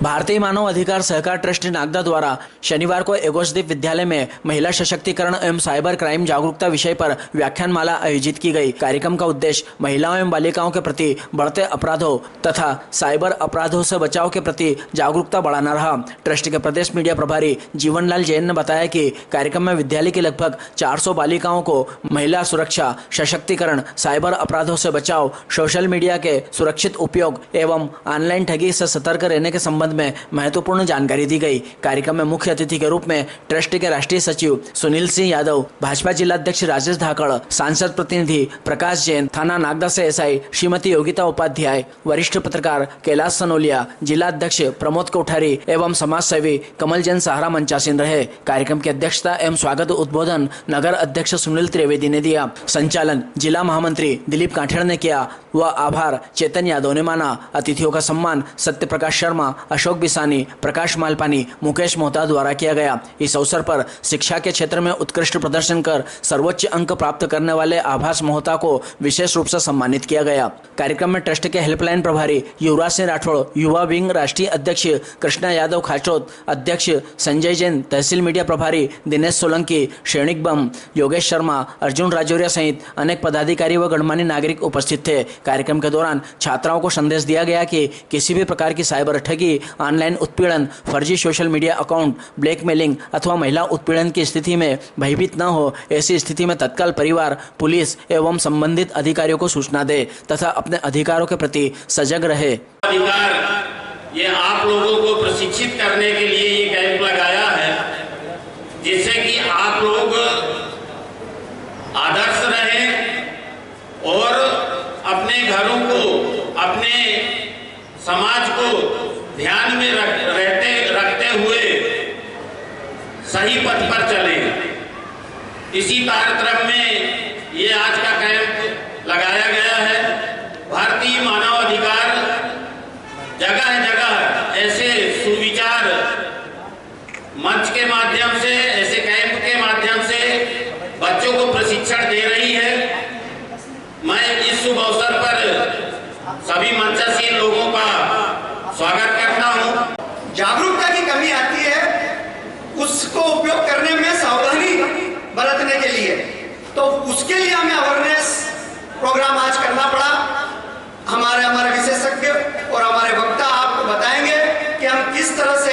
भारतीय मानव अधिकार सहकार ट्रस्ट नागदा द्वारा शनिवार को एगोसदीप विद्यालय में महिला सशक्तिकरण एवं साइबर क्राइम जागरूकता विषय पर व्याख्यानमाला आयोजित की गई। कार्यक्रम का उद्देश्य महिलाओं एवं बालिकाओं के प्रति बढ़ते अपराधों तथा साइबर अपराधों से बचाव के प्रति जागरूकता बढ़ाना रहा। ट्रस्ट के प्रदेश मीडिया प्रभारी जीवनलाल जैन ने बताया कि कार्यक्रम में विद्यालय की लगभग 400 बालिकाओं को महिला सुरक्षा, सशक्तिकरण, साइबर अपराधों से बचाव, सोशल मीडिया के सुरक्षित उपयोग एवं ऑनलाइन ठगी से सतर्क रहने के संबंध में महत्वपूर्ण जानकारी दी गई। कार्यक्रम में मुख्य अतिथि के रूप में ट्रस्ट के राष्ट्रीय सचिव सुनील सिंह यादव, भाजपा जिला अध्यक्ष राजेश धाकड़, सांसद प्रतिनिधि प्रकाश जैन, थाना नागदा से एसआई श्रीमती योगिता उपाध्याय, वरिष्ठ पत्रकार कैलाश सनोलिया, जिला अध्यक्ष प्रमोद कोठारी एवं समाज सेवी कमल जैन सहारा मंचासीन रहे। कार्यक्रम की अध्यक्षता एवं स्वागत उद्बोधन नगर अध्यक्ष सुनील त्रिवेदी ने दिया। संचालन जिला महामंत्री दिलीप काठेड़ ने किया व आभार चेतन यादव ने माना। अतिथियों का सम्मान सत्य प्रकाश शर्मा, अशोक बिसानी, प्रकाश मालपानी, मुकेश मोहता द्वारा किया गया। इस अवसर पर शिक्षा के क्षेत्र में उत्कृष्ट प्रदर्शन कर सर्वोच्च अंक प्राप्त करने वाले आभास मोहता को विशेष रूप से सम्मानित किया गया। कार्यक्रम में ट्रस्ट के हेल्पलाइन प्रभारी युवराज सिंह राठौड़, युवा विंग राष्ट्रीय अध्यक्ष कृष्णा यादव खाचोत, अध्यक्ष संजय जैन, तहसील मीडिया प्रभारी दिनेश सोलंकी, श्रेणिक बम, योगेश शर्मा, अर्जुन राजौरिया सहित अनेक पदाधिकारी व गणमान्य नागरिक उपस्थित थे। कार्यक्रम के दौरान छात्राओं को संदेश दिया गया कि किसी भी प्रकार की साइबर ठगी, ऑनलाइन उत्पीड़न, फर्जी सोशल मीडिया अकाउंट, ब्लैकमेलिंग अथवा महिला उत्पीड़न की स्थिति में भयभीत न हो। ऐसी स्थिति में तत्काल परिवार, पुलिस एवं संबंधित अधिकारियों को सूचना दे तथा अपने अधिकारों के प्रति सजग रहे। अधिकार ये आप लोगों को प्रशिक्षित करने के लिए ये कैंप लगाया है, जिससे कि आप लोग आदर्श रहें और अपने घरों को, अपने समाज को ध्यान में रखते हुए सही पथ पर चले। इसी कार्यक्रम में ये आज का कैंप लगाया गया है। भारतीय मानव अधिकार जगह जगह ऐसे सुविचार मंच के माध्यम से, ऐसे कैंप के माध्यम से बच्चों को प्रशिक्षण दे रही है। मैं इस शुभ अवसर पर सभी मंचासीन लोगों का स्वागत करता हूं। जागरूकता की कमी आती है, उसको उपयोग करने में सावधानी बरतने के लिए, तो उसके लिए हमें अवेयरनेस प्रोग्राम आज करना पड़ा। हमारे विशेषज्ञ और हमारे वक्ता आपको बताएंगे कि हम किस तरह से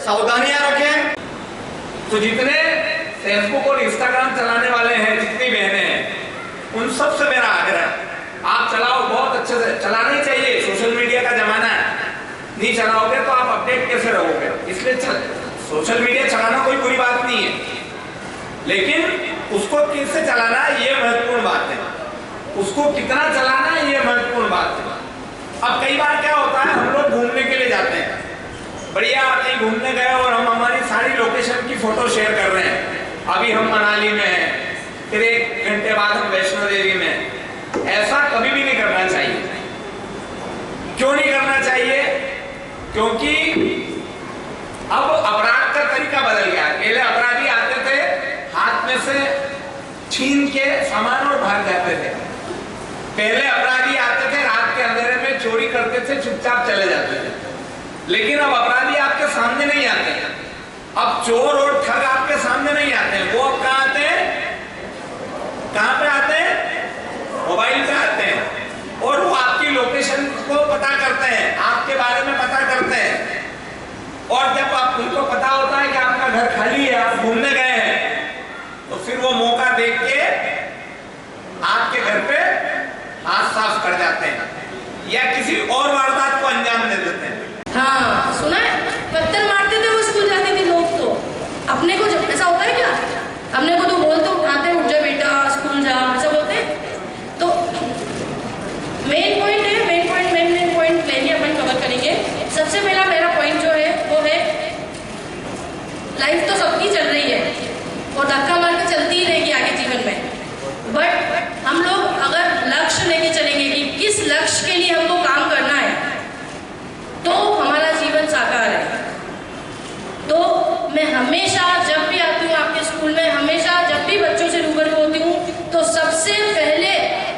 सावधानियां रखें। तो जितने फेसबुक और इंस्टाग्राम चलाने वाले हैं, जितनी बहनें हैं, उन सब से मेरा आग्रह, आप चलाओ, बहुत अच्छे से चलाना ही चाहिए। सोशल मीडिया का जमाना है, नहीं चलाओगे तो आप अपडेट कैसे रहोगे? इसलिए सोशल मीडिया चलाना कोई बुरी बात नहीं है, लेकिन उसको कैसे चलाना ये महत्वपूर्ण बात है। उसको कितना चलाना ये महत्वपूर्ण बात है। अब कई बार क्या होता है, हम लोग घूमने के लिए जाते हैं, बढ़िया कहीं घूमने गए और हम हमारी सारी लोकेशन की फोटो शेयर कर रहे हैं। अभी हम मनाली में हैं, फिर 1 घंटे बाद हम वैष्णो देवी में। ऐसा कभी भी नहीं करना चाहिए। क्यों नहीं करना चाहिए? क्योंकि अब अपराध का तरीका बदल गया। पहले अपराधी आते थे, हाथ में से छीन के सामान और भाग जाते थे। पहले अपराधी आते थे, रात के अंधेरे में चोरी करते थे, चुपचाप चले जाते थे। लेकिन अब अपराधी आपके सामने नहीं आते। अब चोर और ठग आपके सामने नहीं आते। वो अब कहां आते हैं? कहां पे आते हैं? मोबाइल पे आते हैं और वो आपकी लोकेशन को पता करते हैं, आपके बारे में पता करते हैं। और जब आप उनको पता होता है कि आपका घर खाली है, आप घूमने गए हैं, तो फिर वो मौका देख के आपके घर पे हाथ साफ कर जाते हैं या किसी और वारदात को अंजाम दे देते हैं। हाँ, सुना है, पत्थर मारते थे वो स्कूल जाते थे लोग। तो अपने को जब ऐसा होता है क्या, अपने को तो बोलते उठाते, उठ जा बेटा स्कूल जा, ऐसा बोलते हैं। तो मेन पॉइंट प्लेन ही अपन कवर करेंगे। सबसे पहला मेरा पॉइंट जो है वो है, लाइफ तो सबकी चल रही है और धक्का मार के चलती ही रहेगी आगे जीवन में। बट हम लोग अगर लक्ष्य लेके चलेंगे कि किस लक्ष्य के लिए हमको काम करना है, तो हमारा जीवन साकार है। तो मैं हमेशा जब भी आती हूँ आपके स्कूल में, हमेशा जब भी बच्चों से रूबरू होती हूँ, तो सबसे पहले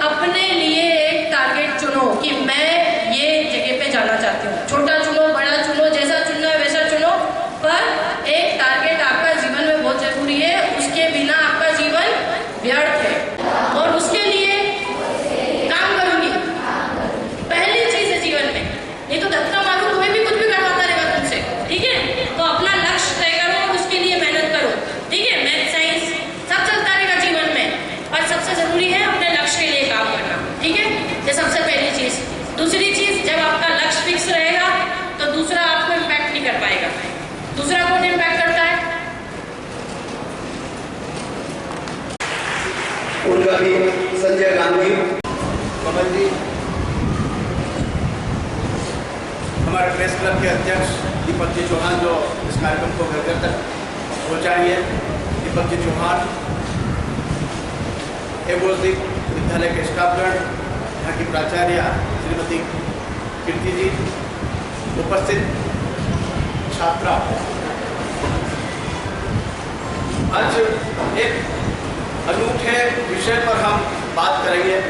अपने लिए एक टारगेट चुनो कि मैं ये जगह पे जाना चाहती हूँ। छोटा चुनो, बड़ा चुनो, जैसा चुनो, कमल जी, हमारे प्रेस क्लब के अध्यक्ष दीपक जी चौहान जो इस कार्यक्रम को घर घर तक पहुँचाएंगे। दीपक जी चौहान एगोस्टिक विद्यालय के स्टाफगण, यहाँ की प्राचार्य श्रीमती कीर्ति जी, उपस्थित छात्रा, आज एक अनूठे विषय पर हम बात करेंगे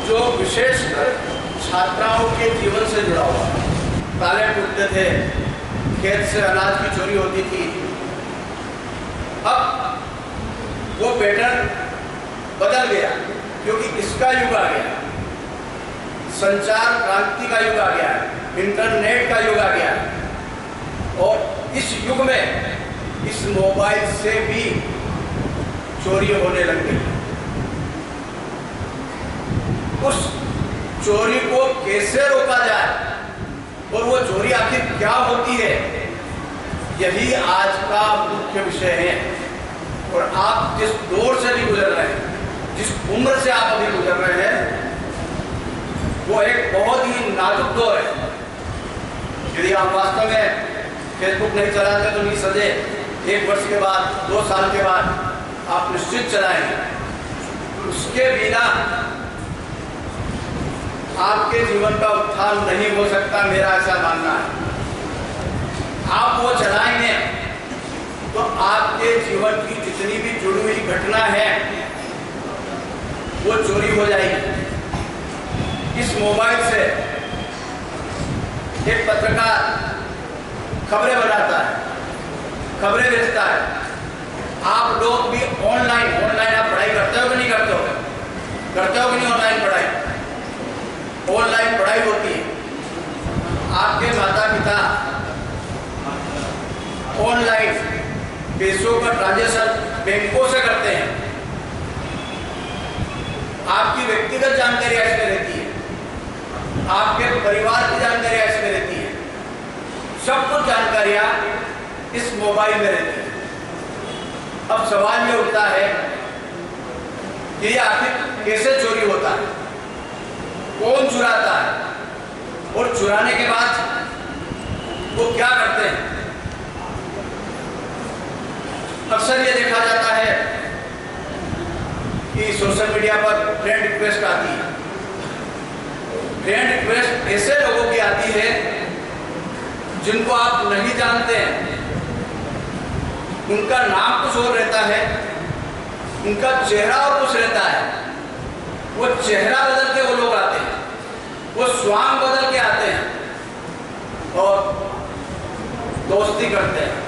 जो विशेषकर छात्राओं के जीवन से जुड़ा हुआ है। ताले टूटते थे, खेत से अनाज की चोरी होती थी। अब वो पैटर्न बदल गया क्योंकि इसका युग आ गया, संचार क्रांति का युग आ गया है, इंटरनेट का युग आ गया है। और इस युग में इस मोबाइल से भी चोरी होने लग गई। उस चोरी को कैसे रोका जाए और वो चोरी आखिर क्या होती है, यही आज का मुख्य विषय है। और आप जिस दौर से भी गुजर रहे हैं, जिस उम्र से आप अभी गुजर रहे हैं, वो एक बहुत ही नाजुक दौर है। यदि आप वास्तव में फेसबुक नहीं चलाते तो नहीं सजे, 1 वर्ष के बाद, 2 साल के बाद आप निश्चित चलाएंगे। उसके बिना आपके जीवन का उत्थान नहीं हो सकता, मेरा ऐसा मानना है। आप वो चलाएंगे तो आपके जीवन की जितनी भी जुड़ी हुई घटना है वो चोरी हो जाएगी। इस मोबाइल से एक पत्रकार खबरें बनाता है, खबरें भेजता है। आप लोग भी ऑनलाइन आप पढ़ाई करते हो कि नहीं करते हो? करते हो कि नहीं ऑनलाइन पढ़ाई? ऑनलाइन पढ़ाई होती है। आपके माता पिता ऑनलाइन पैसों का ट्रांजैक्शन बैंकों से करते हैं। आपकी व्यक्तिगत जानकारी इसमें रहती है, आपके परिवार की जानकारी इसमें रहती है, सब कुछ जानकारियां इस मोबाइल में रहती है। अब सवाल ये उठता है कि ये आखिर कैसे चोरी होता है, कौन चुराता है और चुराने के बाद वो क्या करते हैं? अक्सर ये देखा जाता है कि सोशल मीडिया पर फ्रेंड रिक्वेस्ट आती है। फ्रेंड रिक्वेस्ट ऐसे लोगों की आती है जिनको आप नहीं जानते हैं, उनका नाम कुछ और रहता है, उनका चेहरा और कुछ रहता है। वो चेहरा बदल के वो लोग आते हैं, वो स्वांग बदल के आते हैं और दोस्ती करते हैं।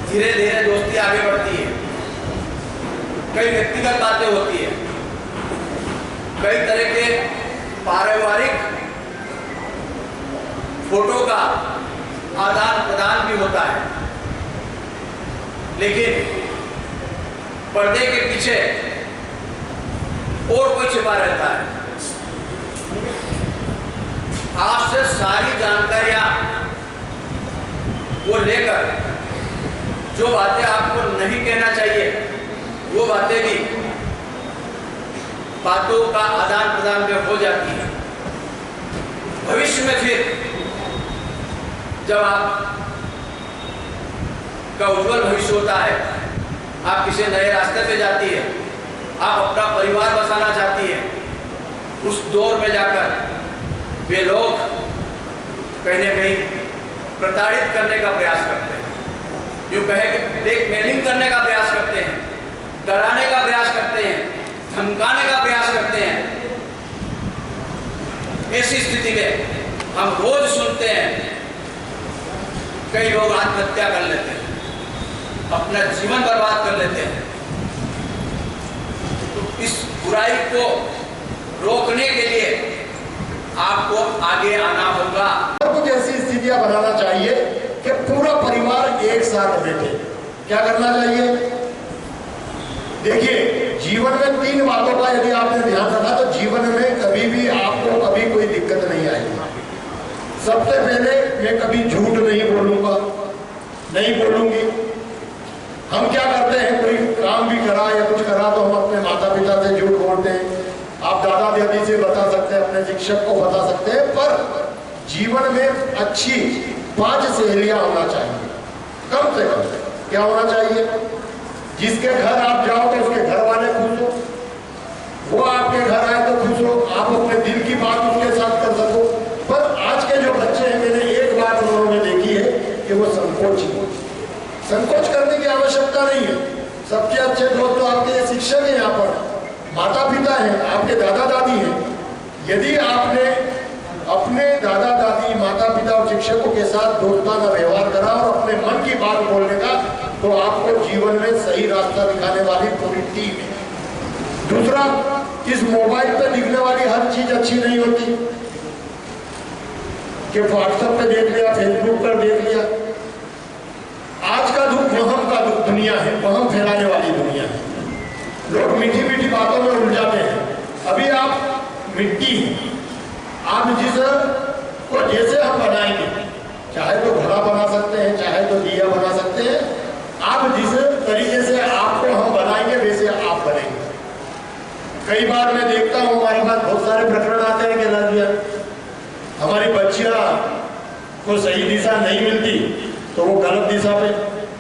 धीरे धीरे दोस्ती आगे बढ़ती है, कई व्यक्तिगत बातें होती है, कई तरह के पारिवारिक फोटो का आदान प्रदान भी होता है। लेकिन पर्दे के पीछे और कोई छिपा रहता है। आपसे सारी जानकारियां वो लेकर जो बातें आपको नहीं कहना चाहिए वो बातें भी बातों का आदान प्रदान में हो जाती है। भविष्य में फिर जब आप का उज्जवल भविष्य होता है, आप किसी नए रास्ते पे जाती है, आप अपना परिवार बसाना चाहती है, उस दौर में जाकर वे लोग कहीं न कहीं प्रताड़ित करने का प्रयास करते हैं, जो कहे कि ब्लैकमेलिंग करने का प्रयास करते हैं, डराने का प्रयास करते हैं, धमकाने का प्रयास करते हैं। ऐसी स्थिति में हम रोज सुनते हैं कई लोग आत्महत्या कर लेते हैं, अपना जीवन बर्बाद कर लेते हैं। तो इस बुराई को रोकने के लिए आपको आगे आना होगा। कुछ ऐसी स्थितियां बनाना चाहिए कि पूरा परिवार एक साथ बैठे। क्या करना चाहिए? देखिए, जीवन में 3 बातों का यदि आपने ध्यान रखा तो जीवन में कभी भी आपको कभी कोई दिक्कत नहीं आएगी। सबसे पहले मैं कभी झूठ नहीं बोलूंगा, नहीं बोलूंगी। हम क्या करते हैं, कोई काम भी भी करा या कुछ करा तो हम अपने माता पिता से झूठ बोलते हैं, आप दादा दादी से बता सकते हैं, अपने शिक्षक को बता सकते हैं, पर जीवन में अच्छी 5 सहेलियां होना चाहिए कम से कम। क्या होना चाहिए? जिसके घर आप जाओ तो उसके घर वाले खुश हो, वो आपके घर आए तो खुश हो, आप अपने दिल की बात उसके साथ कर सको। पर आज के जो बच्चे हैं, मैंने एक बात उन्होंने में देखी है कि वो संकोच करने की आवश्यकता नहीं है। सबसे अच्छे दोस्त तो आपके शिक्षक हैं, यहाँ पर माता पिता हैं, आपके दादा दादी हैं। यदि आपने अपने दादा दादी, माता पिता और शिक्षकों के साथ दोस्ताना व्यवहार करा और अपने मन की बात बोलने का, तो आपको जीवन में सही रास्ता दिखाने वाली पूरी टीम है। दूसरा, इस मोबाइल पे दिखने वाली हर चीज अच्छी नहीं होती कि व्हाट्सएप पे देख लिया, फेसबुक पर देख लिया। आज का दुख वहम का दुख दुनिया है, वहम फैलाने वाली दुनिया है। लोग मीठी मीठी बातों में उलझाते हैं। अभी आप मिट्टी हैं, आप जिसको जैसे हम बनाएंगे, चाहे तो घड़ा बना सकते हैं, चाहे तो दिया बना सकते हैं। आप जिस तरीके से आपको हम बनाएंगे वैसे आप बनेंगे। कई बार मैं देखता हूँ हमारे पास बहुत सारे प्रकरण आते हैं कि राजिया हमारी बच्चियां को सही दिशा नहीं मिलती तो वो गलत दिशा पे।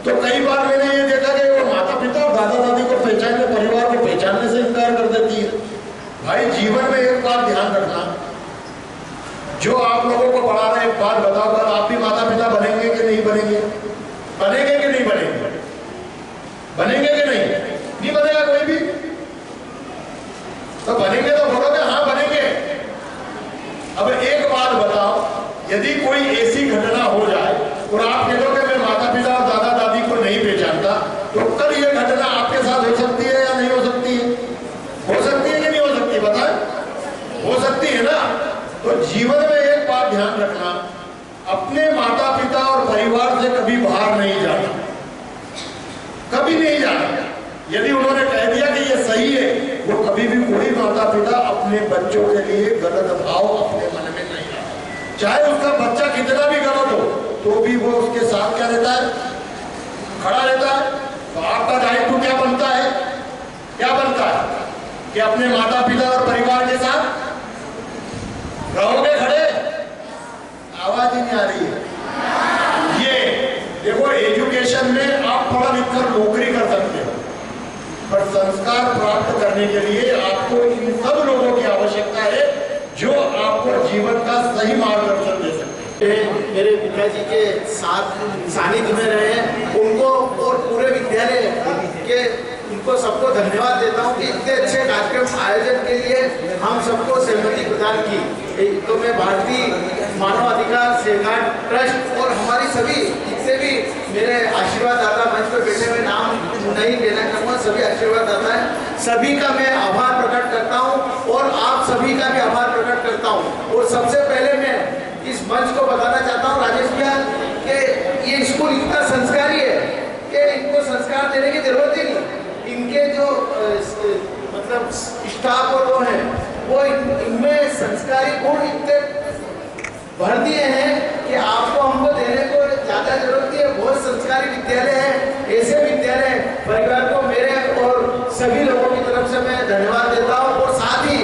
तो कई बार मैंने ये देखा कि वो माता पिता और दादा दादी को पहचानने, परिवार को पहचानने से इनकार कर देती है। भाई जीवन में एक बात ध्यान रखना, जो आप लोगों को पढ़ा रहे, एक बात बताओ, कल आप भी माता पिता बनेंगे कि नहीं बनेंगे? बनेंगे कि नहीं बनेंगे? बनेंगे कि नहीं? नहीं बनेगा कोई भी? तो बनेंगे तो बोलोगे हाँ बनेंगे। अब एक बात बताओ, यदि कोई ऐसी घटना हो जाए और आप कहोगे मैं माता पिता और दादा दादी को नहीं पहचानता, तो कल ये घटना आपके साथ हो सकती है या नहीं हो सकती है? हो सकती है कि नहीं हो सकती? बताएं, हो सकती है ना। तो जीवन में एक बात ध्यान रखना, अपने माता पिता और परिवार से कभी बाहर नहीं जाना, कभी नहीं जाना। यदि उन्होंने कह दिया कि ये सही है, वो कभी भी कोई माता पिता अपने बच्चों के लिए गलत भाव अपने मन में नहीं लाता। चाहे उसका बच्चा कितना भी गलत हो तो भी वो उसके साथ क्या रहता है? खड़ा रहता है। तो आपका दायित्व क्या बनता है? क्या बनता है कि अपने माता पिता और परिवार के साथ रहोगे खड़े? आवाज ही नहीं आ रही है। ये देखो, एजुकेशन में आप पढ़ लिख कर नौकरी कर सकते हो, पर संस्कार प्राप्त करने के लिए आपको इन सब लोगों की आवश्यकता है जो आपको जीवन का सही मार्गदर्शन दे सकते हैं। मेरे पिताजी के साथ सानिध्य में रहे, उनको और पूरे विद्यालय के उनको सबको धन्यवाद देता हूँ कि इतने अच्छे कार्यक्रम आयोजन के लिए हम सबको सहमति प्रदान की। तो मैं भारतीय मानव अधिकार सेवाएं ट्रस्ट और हमारी सभी जितने भी मेरे आशीर्वाद दाता मंच पर बैठे हुए, नाम नहीं लेना चाहूँगा, सभी आशीर्वाद दाता हैं, सभी का मैं आभार प्रकट करता हूँ और आप सभी का भी आभार प्रकट करता हूँ। और सबसे पहले मैं इस मंच को बताना चाहता हूँ राजेश भैया कि ये स्कूल इतना संस्कारी है कि इनको संस्कार देने की जरूरत ही नहीं। इनके जो मतलब स्टाफ और वो हैं, वो इनमें संस्कारी गुण इतने भर दिए हैं कि आपको हमको देने को ज्यादा जरूरत नहीं है। बहुत संस्कारी विद्यालय है। ऐसे विद्यालय परिवार को मेरे और सभी लोगों की तरफ से मैं धन्यवाद देता हूँ। और साथ ही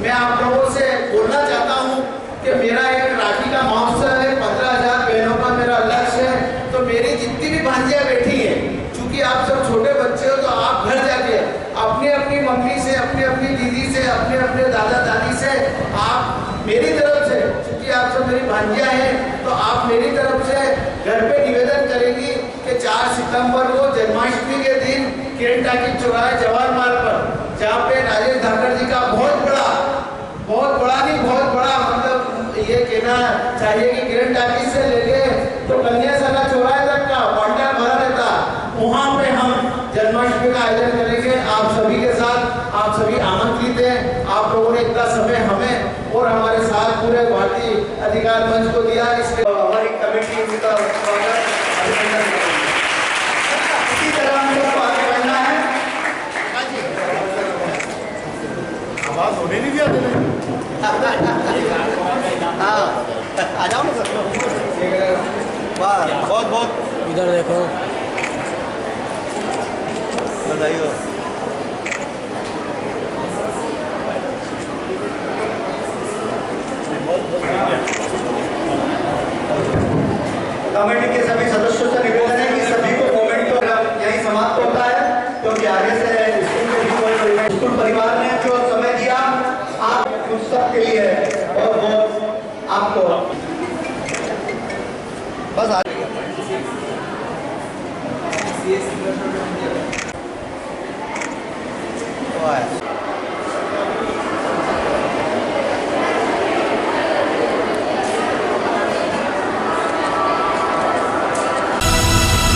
मैं आप लोगों से बोलना चाहता हूँ कि मेरा एक राखी का महोत्सव है, 15,000 बहनों का मेरा लक्ष्य है। तो मेरी जितनी भी भांजियाँ बैठी हैं, चूंकि आप सब छोटे बच्चे हो, तो आप घर जाके अपनी अपनी मम्मी से, अपनी अपनी दीदी से, अपने अपने दादा दादी से, आप मेरी तरफ से, चूंकि आप सब मेरी भांजियाँ हैं, तो आप मेरी तरफ से घर पे निवेदन करेंगी कि 4 सितंबर को जन्माष्टमी के दिन किरण टाकिज चौराहे जवाहर मार्ग पर, जहाँ पे राजेश धाकड़ जी का बहुत बड़ा नहीं, बहुत बड़ा मतलब ये कहना चाहिए कि किरण टाकिज से लेके तो कन्या सला चौराहे तक का पंडाल भरा रहता, वहाँ पे हम जन्माष्टमी का आयोजन करेंगे। आप सभी के साथ, आप सभी आमंत्रित हैं। आप लोगों ने इतना समय हमें और हमारे साथ पूरे भारतीय अधिकार मंच को दिया, इसके हमारी कमेटी का अभिनंदन करेंगे। इसी तरह हम सबको आगे बढ़ना है। आवाज होने नहीं दिया आ जाओ ना सर। वाह, बहुत बहुत इधर देखो, बधाई हो। कमेटी के सभी सदस्यों से निवेदन है कि सभी को कमेंट यही समाप्त होता है, क्योंकि आगे से स्कूल के भी कोई स्कूल परिवार ने जो समय दिया आप उन सब के लिए बहुत बहुत आपको बस